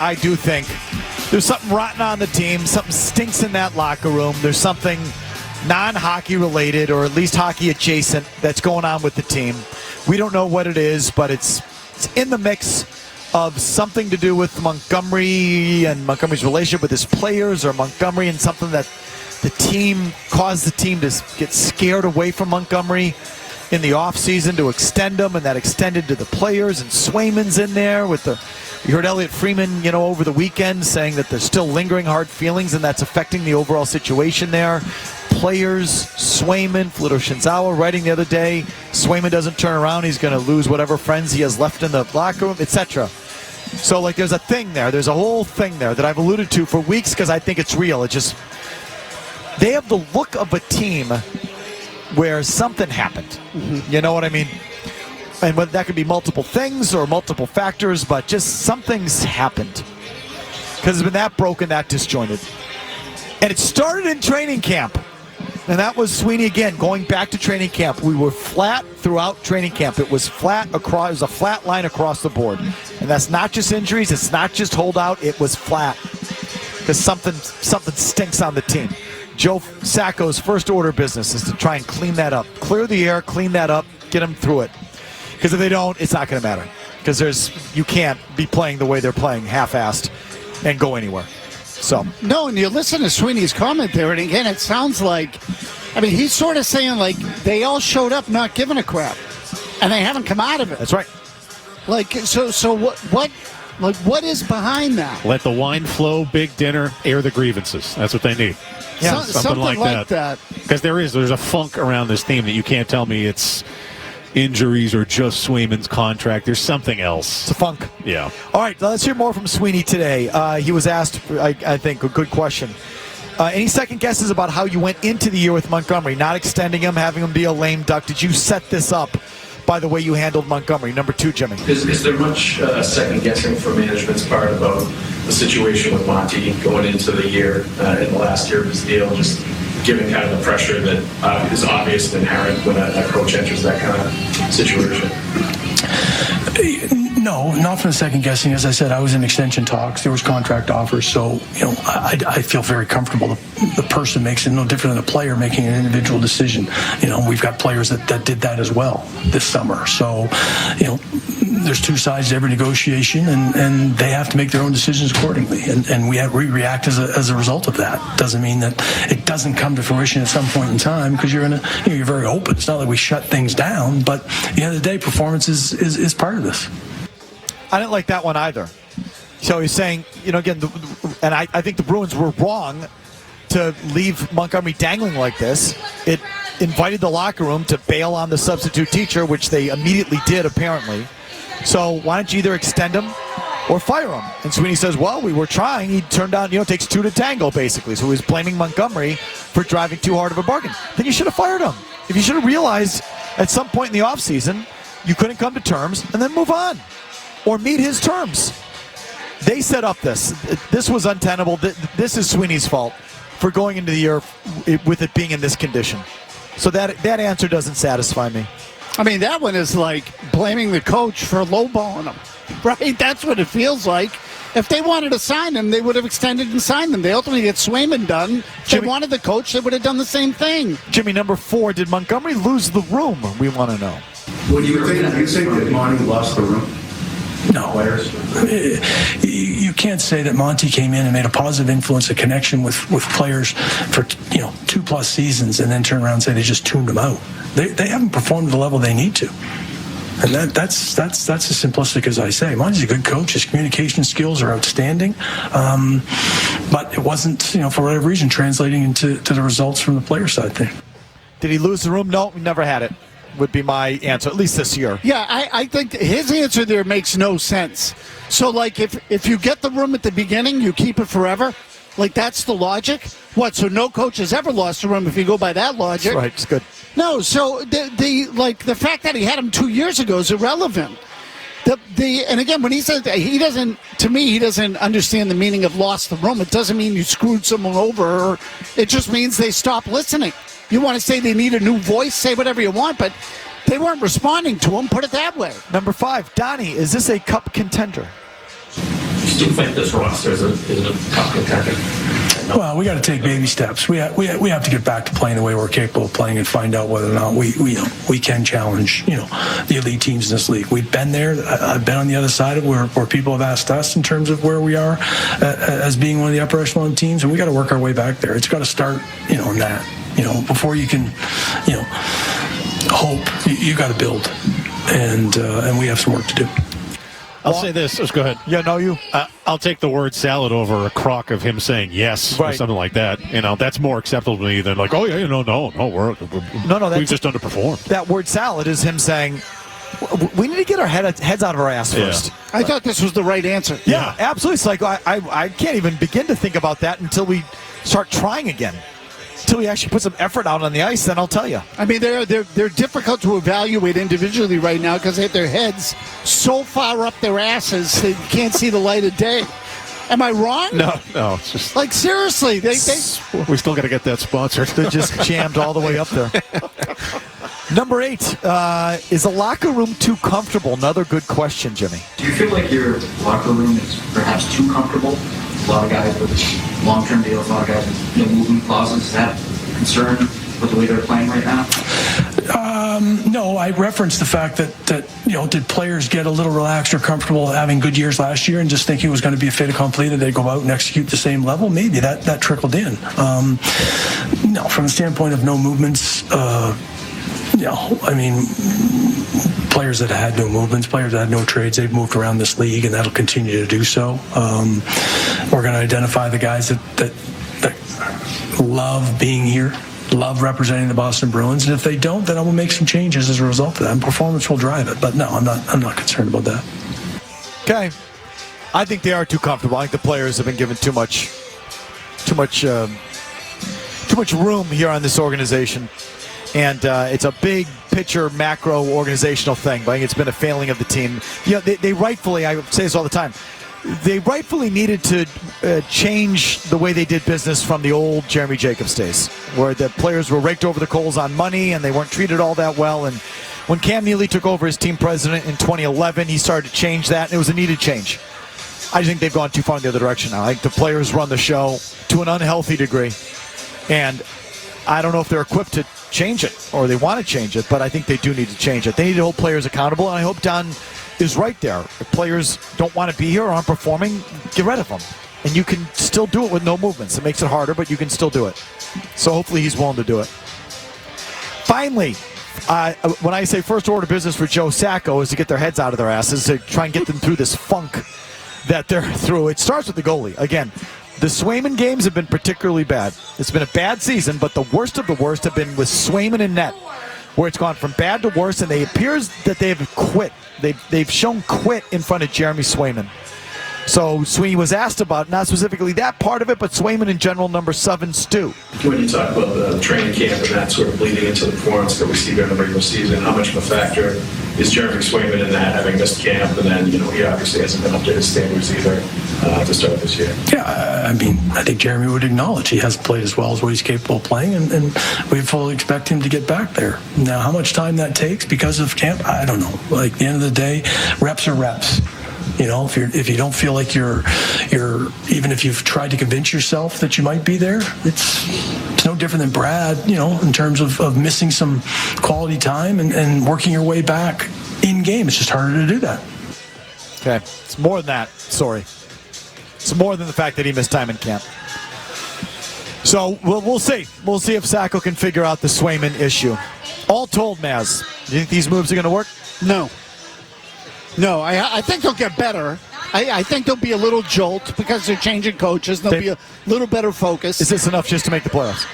I do think there's something rotten on the team. Something stinks in that locker room. There's something non-hockey related, or at least hockey adjacent, that's going on with the team. We don't know what it is, but it's in the mix of something to do with Montgomery and Montgomery's relationship with his players, or Montgomery and something that the team caused the team to get scared away from Montgomery in the offseason to extend him, and that extended to the players. And Swayman's in there with the... We heard Elliot Freeman, over the weekend saying that there's still lingering hard feelings, and that's affecting the overall situation there. Players, Swayman, Fluto Shinzawa writing the other day, Swayman doesn't turn around, he's going to lose whatever friends he has left in the locker room, etc. So, there's a thing there. There's a whole thing there that I've alluded to for weeks because I think it's real. It just... They have the look of a team where something happened. Mm-hmm. You know what I mean? And whether that could be multiple things or multiple factors, but just something's happened. Because it's been that broken, that disjointed. And it started in training camp. And that was Sweeney again, going back to training camp. We were flat throughout training camp. It was flat across. It was a flat line across the board. And that's not just injuries. It's not just holdout. It was flat. Because something stinks on the team. Joe Sacco's first order of business is to try and clean that up. Clear the air, clean that up, get them through it. Because if they don't, it's not going to matter. Because you can't be playing the way they're playing, half-assed, and go anywhere. So no, and you listen to Sweeney's comment there, and again, it sounds like, he's sort of saying they all showed up not giving a crap, and they haven't come out of it. That's right. So what is behind that? Let the wine flow, big dinner, air the grievances. That's what they need. Yeah, something like that. Because there's a funk around this team that you can't tell me it's injuries or just Swayman's contract. There's something else. It's a funk. Yeah. All right, let's hear more from Sweeney today. He was asked, I think, a good question. Any second guesses about how you went into the year with Montgomery, not extending him, having him be a lame duck? Did you set this up by the way you handled Montgomery? Number 2, Jimmy. Is there much second guessing for management's part about the situation with Monty going into the year in the last year of his deal, just given kind of the pressure that is obvious and inherent when a coach enters that kind of situation? No, not from the second guessing. As I said, I was in extension talks. There was contract offers. So, I feel very comfortable. The person makes it no different than a player making an individual decision. We've got players that did that as well this summer. So, there's two sides to every negotiation, and they have to make their own decisions accordingly. And we react as a result of that. Doesn't mean that it doesn't come to fruition at some point in time, because you're very open. It's not like we shut things down, but at the end of the day, performance is part of this. I didn't like that one either. So he's saying, again, and I think the Bruins were wrong to leave Montgomery dangling like this. It invited the locker room to bail on the substitute teacher, which they immediately did, apparently. So why don't you either extend him or fire him? And Sweeney says, well, we were trying. He turned down, it takes 2 to tango, basically. So he was blaming Montgomery for driving too hard of a bargain. Then you should have fired him. If you should have realized at some point in the offseason you couldn't come to terms, and then move on. Or meet his terms. They set up this. This was untenable. This is Sweeney's fault for going into the year with it being in this condition. So that answer doesn't satisfy me. That one is like blaming the coach for lowballing him, right? That's what it feels like. If they wanted to sign him, they would have extended and signed him. They ultimately get Swayman done. If they wanted the coach, they would have done the same thing. Jimmy, number 4, did Montgomery lose the room? We want to know. Well, you think that Monty lost the room? No. You can't say that Monty came in and made a positive influence, a connection with players for 2+ seasons, and then turn around and say they just tuned them out. They haven't performed at the level they need to. And that's as simplistic as I say. Monty's a good coach. His communication skills are outstanding. But it wasn't, for whatever reason, translating into the results from the player side thing. Did he lose the room? No, we never had it. Would be my answer, at least this year. Yeah, I think his answer there makes no sense. So, if you get the room at the beginning, you keep it forever? That's the logic? What, so no coach has ever lost a room if you go by that logic? That's right, it's good. No, so the fact that he had him 2 years ago is irrelevant. And again, when he says that, he doesn't understand the meaning of lost the room. It doesn't mean you screwed someone over. It just means they stopped listening. You want to say they need a new voice, say whatever you want, but they weren't responding to him, put it that way. Number 5, Donnie, is this a cup contender? still think this roster is a top contender? Well, we got to take baby steps. We have to get back to playing the way we're capable of playing and find out whether or not we can challenge the elite teams in this league. We've been there. I've been on the other side of where people have asked us in terms of where we are as being one of the upper echelon teams, and we got to work our way back there. It's got to start in that. Before you can hope, you got to build, and we have some work to do. I'll say this. Let's go ahead. Yeah, no, you. I'll take the word salad over a crock of him saying yes or something like that. That's more acceptable to me than like, oh yeah, no, we've just underperformed. That word salad is him saying, we need to get our heads out of our ass first. I thought this was the right answer. Yeah, absolutely. It's like I can't even begin to think about that until we start trying again. Until we actually put some effort out on the ice, then I'll tell you. I mean, they're difficult to evaluate individually right now because they have their heads so far up their asses they can't see the light of day. Am I wrong? No, it's just like seriously. They we still got to get that sponsored. They're just jammed all the way up there. Number 8, is the locker room too comfortable? Another good question, Jimmy. Do you feel like your locker room is perhaps too comfortable? A lot of guys with long-term deals, a lot of guys with movement clauses. Is that a concern with the way they're playing right now? No, I referenced the fact that did players get a little relaxed or comfortable having good years last year and just thinking it was going to be a fait accompli that they'd go out and execute the same level? Maybe that trickled in. No, from the standpoint of no movements, players that had no movements, players that had no trades, they've moved around this league, and that'll continue to do so. We're going to identify the guys that love being here, love representing the Boston Bruins, and if they don't, then I will make some changes as a result of that, and performance will drive it. But no, I'm not concerned about that. Okay, I think they are too comfortable. I think the players have been given too much room here on this organization. And it's a big picture, macro organizational thing, but I think it's been a failing of the team. They rightfully, I say this all the time, they rightfully needed to change the way they did business from the old Jeremy Jacobs days, where the players were raked over the coals on money and they weren't treated all that well. And when Cam Neely took over as team president in 2011, he started to change that, and it was a needed change. I just think they've gone too far in the other direction now. I think the players run the show to an unhealthy degree, and I don't know if they're equipped to change it or they want to change it, but I think they do need to change it. They need to hold players accountable, and I hope Don is right there. If players don't want to be here or aren't performing, get rid of them. And you can still do it with no movements. It makes it harder, but you can still do it. So hopefully he's willing to do it. Finally, when I say first order business for Joe Sacco is to get their heads out of their asses, to try and get them through this funk that they're through. It starts with the goalie. Again, the Swayman games have been particularly bad. It's been a bad season, but the worst of the worst have been with Swayman and net, where it's gone from bad to worse, and it appears that they've quit. They've shown quit in front of Jeremy Swayman. So Sweeney was asked about, not specifically that part of it, but Swayman in general, number 7, Stu. When you talk about the training camp and that sort of bleeding into the performance that we see during the regular season, how much of a factor is Jeremy Swayman in that, having missed camp, and then, he obviously hasn't been up to his standards either to start this year? Yeah, I think Jeremy would acknowledge he hasn't played as well as what he's capable of playing, and we fully expect him to get back there. Now, how much time that takes because of camp, I don't know. Like, at the end of the day, reps are reps. If you don't feel like you're even if you've tried to convince yourself that you might be there, it's no different than Brad, in terms of missing some quality time and working your way back in game. It's just harder to do that. Okay, it's more than that. Sorry, it's more than the fact that he missed time in camp. So we'll see. We'll see if Sacco can figure out the Swayman issue. All told, Mazz, do you think these moves are going to work? No, I think they'll get better. I think there'll be a little jolt because they're changing coaches. There'll be a little better focus. Is this enough just to make the playoffs?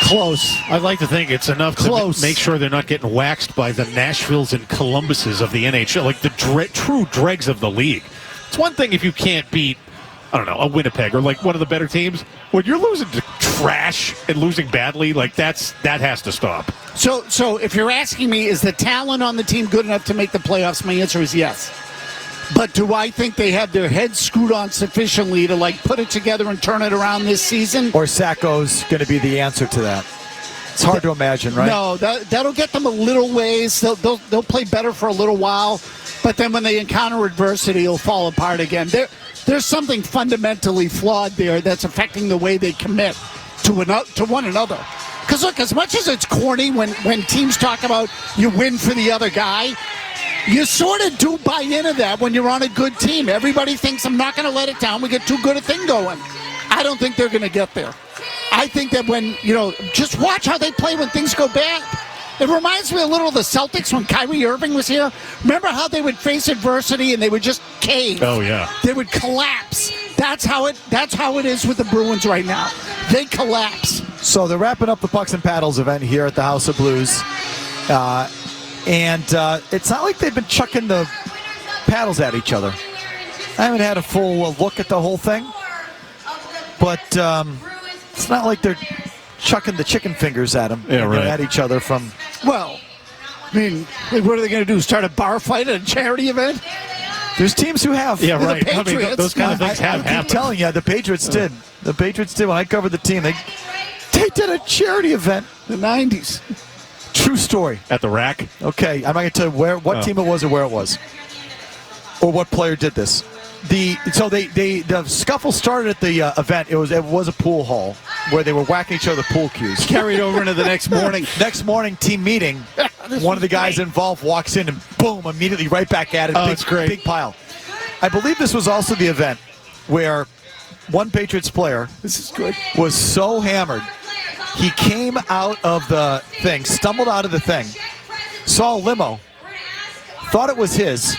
Close. I'd like to think it's enough to make sure they're not getting waxed by the Nashvilles and Columbuses of the NHL, like the true dregs of the league. It's one thing if you can't beat, I don't know, a Winnipeg or like one of the better teams. When you're losing to trash and losing badly, like that has to stop. So if you're asking me, is the talent on the team good enough to make the playoffs? My answer is yes. But do I think they have their heads screwed on sufficiently to put it together and turn it around this season? Or Sacco's going to be the answer to that? It's hard to imagine, right? No, that'll get them a little ways. They'll play better for a little while. But then when they encounter adversity, it'll fall apart again. There's something fundamentally flawed there that's affecting the way they commit to one another. Because, look, as much as it's corny when teams talk about you win for the other guy, you sort of do buy into that when you're on a good team. Everybody thinks, I'm not going to let it down. We get too good a thing going. I don't think they're going to get there. I think that when, just watch how they play when things go bad. It reminds me a little of the Celtics when Kyrie Irving was here. Remember how they would face adversity and they would just cave? Oh, yeah. They would collapse. That's how it is with the Bruins right now. They collapse. So they're wrapping up the Pucks and Paddles event here at the House of Blues. And it's not like they've been chucking the paddles at each other. I haven't had a full look at the whole thing. But it's not like they're chucking the chicken fingers at them at each other from... Well, I mean, what are they going to do, start a bar fight at a charity event? There's teams who have. Yeah, right. The Patriots. I mean, those kind of things have happened. I'm telling you, the Patriots did. The Patriots did. When I covered the team, they did a charity event. The 90s. True story. At the rack? Okay, I'm not going to tell you what team it was or where it was. Or what player did this. The scuffle started at the event. It was a pool hall where they were whacking each other with pool cues. Carried over into the next morning. Next morning, team meeting. One of the guys involved walks in and boom, immediately right back at it. Oh, it's great. Big pile. I believe this was also the event where one Patriots player was so hammered he came out of the thing, stumbled out of the thing, saw a limo, thought it was his,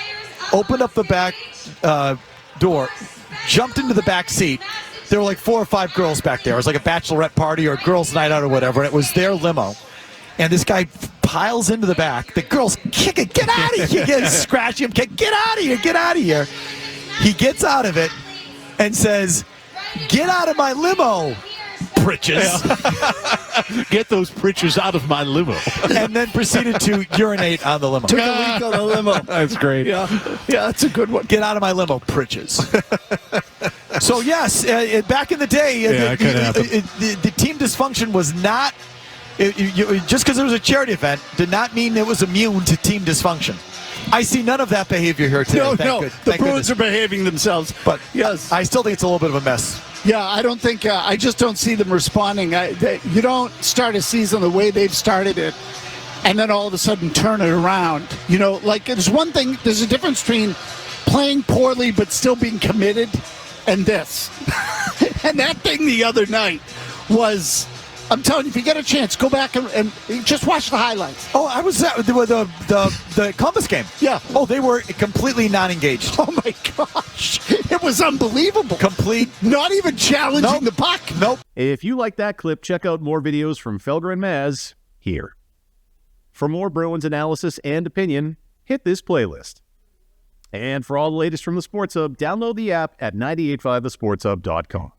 opened up the back door, jumped into the back seat. There were like 4 or 5 girls back there. It was like a bachelorette party or a girls' night out or whatever, and it was their limo. And this guy piles into the back. The girls kick it, get out of here, scratch him, get out of here, get out of here. He gets out of it and says, get out of my limo, pritches. Get those pritches out of my limo. And then proceeded to urinate on the limo. Took a leak on the limo. That's great. Yeah, that's a good one. Get out of my limo, pritches. So, yes, back in the day, the team dysfunction was not, just because it was a charity event, did not mean it was immune to team dysfunction. I see none of that behavior here today. The Bruins are behaving themselves. But yes, I still think it's a little bit of a mess. Yeah, I don't think, I just don't see them responding. You don't start a season the way they've started it and then all of a sudden turn it around. There's one thing, there's a difference between playing poorly but still being committed and this. And that thing the other night was, I'm telling you, if you get a chance, go back and just watch the highlights. Oh, I was at the Columbus game. Yeah. Oh, they were completely non-engaged. Oh, my gosh. It was unbelievable. Complete. Not even challenging the puck. Nope. If you like that clip, check out more videos from Felger Mazz here. For more Bruins analysis and opinion, hit this playlist. And for all the latest from the Sports Hub, download the app at 985thesportshub.com.